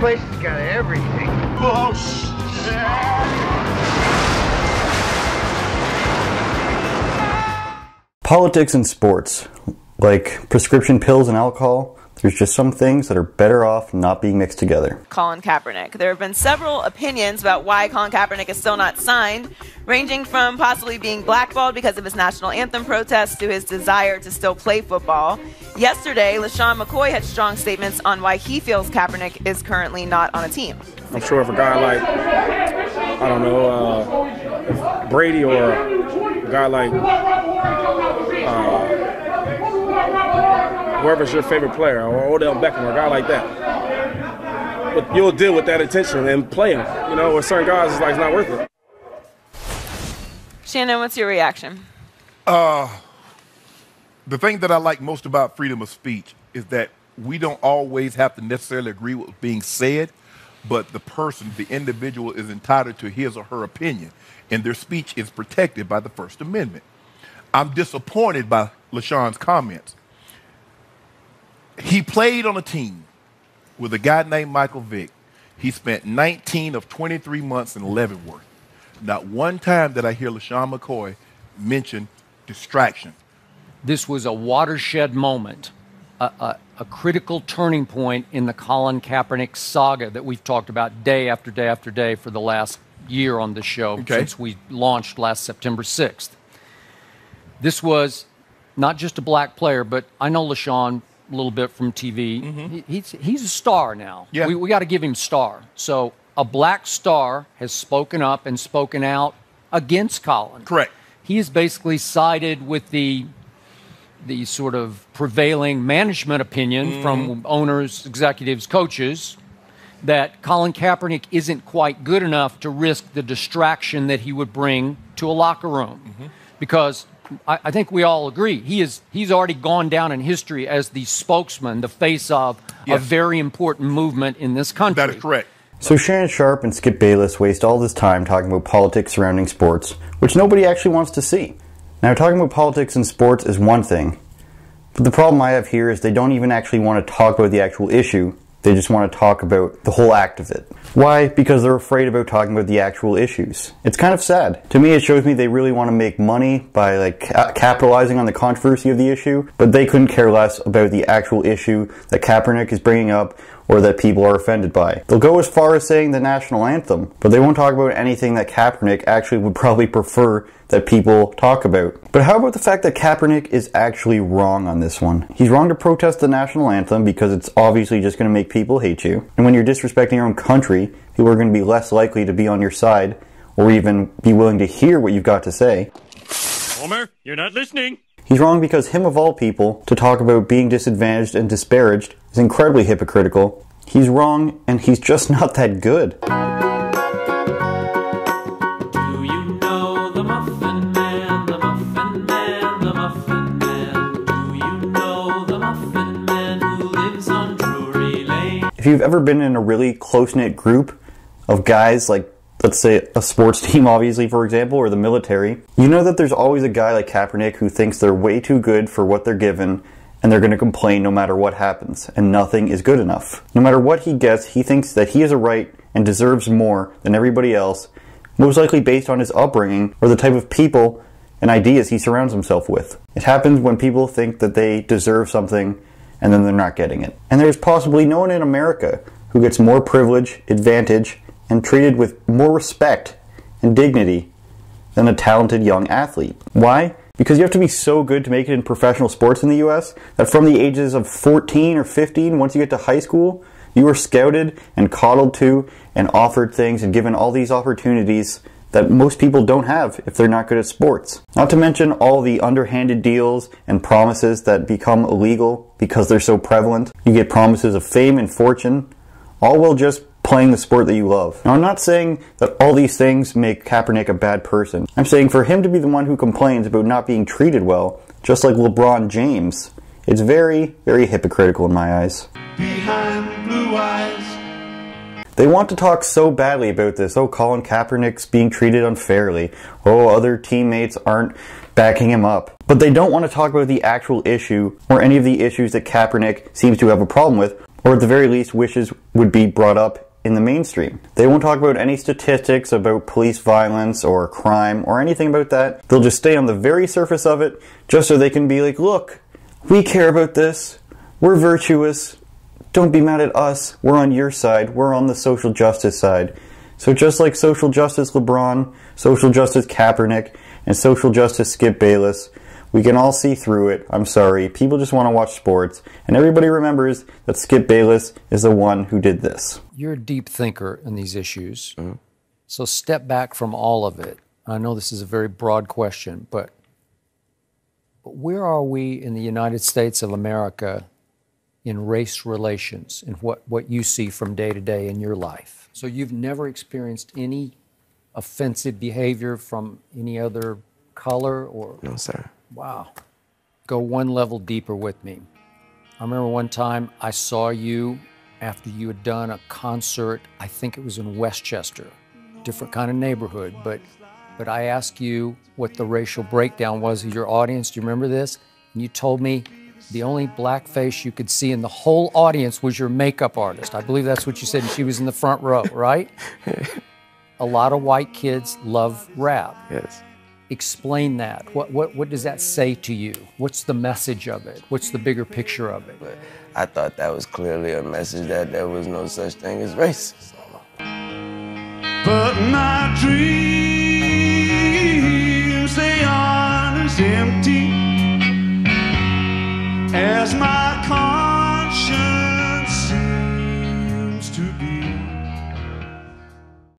place has got everything. Bullshit. Politics and sports, like prescription pills and alcohol, there's just some things that are better off not being mixed together. Colin Kaepernick. There have been several opinions about why Colin Kaepernick is still not signed, ranging from possibly being blackballed because of his national anthem protests to his desire to still play football. Yesterday, LaShawn McCoy had strong statements on why he feels Kaepernick is currently not on a team. I'm sure if a guy like, I don't know, Brady or a guy like whoever's your favorite player, or Odell Beckham, or a guy like that, but you'll deal with that attention and play him. You know, with certain guys, it's not worth it. Shannon, what's your reaction? The thing that I like most about freedom of speech is that we don't always have to necessarily agree with what's being said, but the person, the individual, is entitled to his or her opinion, and their speech is protected by the First Amendment. I'm disappointed by LaShawn's comments. He played on a team with a guy named Michael Vick. He spent 19 of 23 months in Leavenworth. Not one time did I hear LaShawn McCoy mention distraction. This was a watershed moment, a critical turning point in the Colin Kaepernick saga that we've talked about day after day after day for the last year on this show, since we launched last September 6th. This was not just a black player, but I know LaShawn a little bit from TV. Mm-hmm. He's a star now. Yeah. We got to give him star. So a black star has spoken up and spoken out against Colin. Correct. He has basically sided with the sort of prevailing management opinion from owners, executives, coaches, that Colin Kaepernick isn't quite good enough to risk the distraction that he would bring to a locker room. Because I think we all agree he's already gone down in history as the spokesman, the face of a very important movement in this country. That is correct. So Shannon Sharpe and Skip Bayless waste all this time talking about politics surrounding sports, which nobody actually wants to see. Now, talking about politics and sports is one thing, but the problem I have here is they don't even actually want to talk about the actual issue. They just want to talk about the whole act of it. Why? Because they're afraid about talking about the actual issues. It's kind of sad. To me, it shows me they really want to make money by capitalizing on the controversy of the issue, but they couldn't care less about the actual issue that Kaepernick is bringing up or that people are offended by. They'll go as far as saying the national anthem, but they won't talk about anything that Kaepernick actually would probably prefer that people talk about. But how about the fact that Kaepernick is actually wrong on this one? He's wrong to protest the national anthem because it's obviously just going to make people hate you. And when you're disrespecting your own country, people are going to be less likely to be on your side or even be willing to hear what you've got to say. Homer, you're not listening. He's wrong because him of all people to talk about being disadvantaged and disparaged is incredibly hypocritical. He's wrong, and he's just not that good. Do you know the Muffin Man, the Muffin Man, the Muffin Man? Do you know the Muffin Man who lives on Drury Lane? If you've ever been in a really close-knit group of guys, like let's say a sports team, obviously, for example, or the military, you know that there's always a guy like Kaepernick who thinks they're way too good for what they're given, and they're going to complain no matter what happens, and nothing is good enough. No matter what he gets, he thinks that he has a right and deserves more than everybody else, most likely based on his upbringing or the type of people and ideas he surrounds himself with. It happens when people think that they deserve something and then they're not getting it. And there's possibly no one in America who gets more privilege, advantage, and treated with more respect and dignity than a talented young athlete. Why? Because you have to be so good to make it in professional sports in the US that from the ages of 14 or 15, once you get to high school, you are scouted and coddled to and offered things and given all these opportunities that most people don't have if they're not good at sports. Not to mention all the underhanded deals and promises that become illegal because they're so prevalent. You get promises of fame and fortune, all while just playing the sport that you love. Now, I'm not saying that all these things make Kaepernick a bad person. I'm saying for him to be the one who complains about not being treated well, just like LeBron James, it's very, very hypocritical in my eyes. Behind blue eyes. They want to talk so badly about this. Oh, Colin Kaepernick's being treated unfairly. Oh, other teammates aren't backing him up. But they don't want to talk about the actual issue or any of the issues that Kaepernick seems to have a problem with, or at the very least wishes would be brought up in the mainstream. They won't talk about any statistics about police violence or crime or anything about that. They'll just stay on the very surface of it just so they can be like, look, we care about this, we're virtuous, don't be mad at us, we're on your side, we're on the social justice side. So just like social justice LeBron, social justice Kaepernick, and social justice Skip Bayless, we can all see through it. I'm sorry, people just want to watch sports, and everybody remembers that Skip Bayless is the one who did this. You're a deep thinker in these issues, so step back from all of it. I know this is a very broad question, but where are we in the United States of America in race relations and what you see from day to day in your life? So you've never experienced any offensive behavior from any other color or? No, sir. Wow. Go one level deeper with me. I remember one time I saw you after you had done a concert, I think it was in Westchester, different kind of neighborhood, but I asked you what the racial breakdown was of your audience. Do you remember this? And you told me the only black face you could see in the whole audience was your makeup artist. I believe that's what you said, and she was in the front row, right? A lot of white kids love rap. Yes. Explain that. What does that say to you? What's the message of it? What's the bigger picture of it? But I thought that was clearly a message that there was no such thing as racism. But my dreams, they are as empty